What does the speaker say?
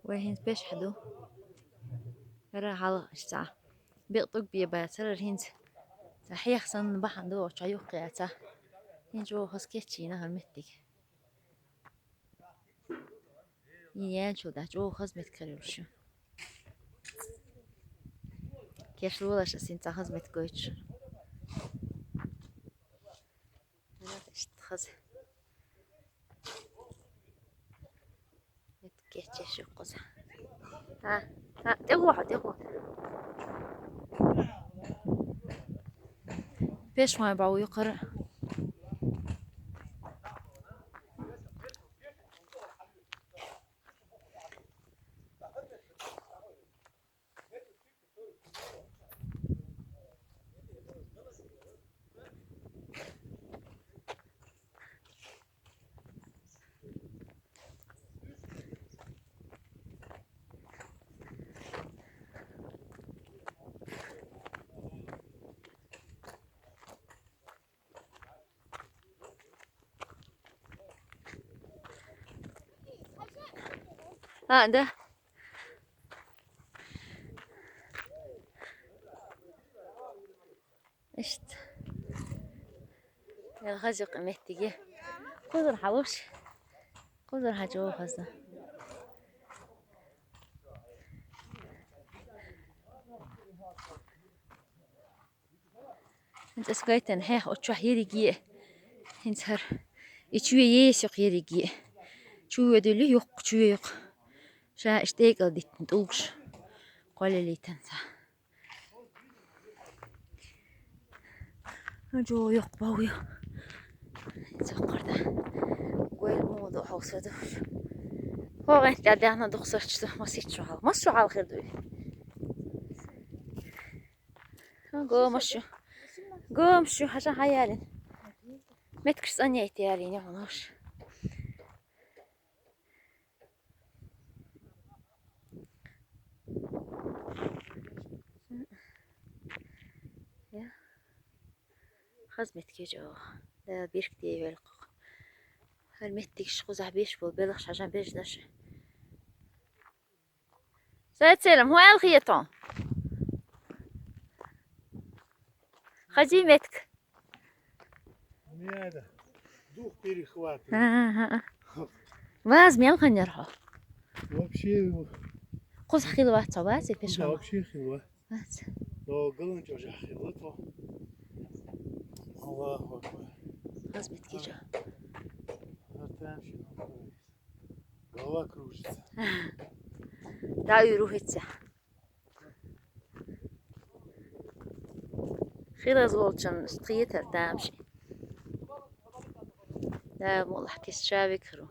وهين بيشحدو راح على الساعة بيقطق بيباتر الهين تحيخ سن بحن دو شايو قياتا هين جو خسكيتشينا هالمتك يان شو ده جو خز متكررشو كيش لولاش اسين خز متكويتش لا تشتخز متكيتش شو قزا ها تقوى بيش ما يبعو يقرأ ده اشت الغزق مهتجي قدر حوش قدر حجو خزة انت اسكايتن هيخ اتشوح يريجي انت هر اتشوي يسوق يريجي شو يدلي يق شو يق شا اشتيق ديت نتوش قال لي تنسى جو يق باوي سكر ده وين الموضوع حوصده هو انت عدنا دخسرت ما سيت شو ما شو على خير دوي جو مشو قوم شو حاجة حيالين متكش صنيع احتيالين يا منوش يا خزمت كي جو ده بيرك دي يلقى هل متكش خزع بيش بلغش عشان بيش دش سيد سلم هو الخيطان خزيمتك مياده دوخ بيري خواتي واز ميل خنيرها وابشي قوس خيلوات صواتي بيشغل وابشي خلوة لو قلن جوجا خلوته الله أكبر خزمت كي جو هرتان شنو قوا كروجت دا يروح يتسع خير زولتشن استقيت دامشي لا والله كيس شابك خرو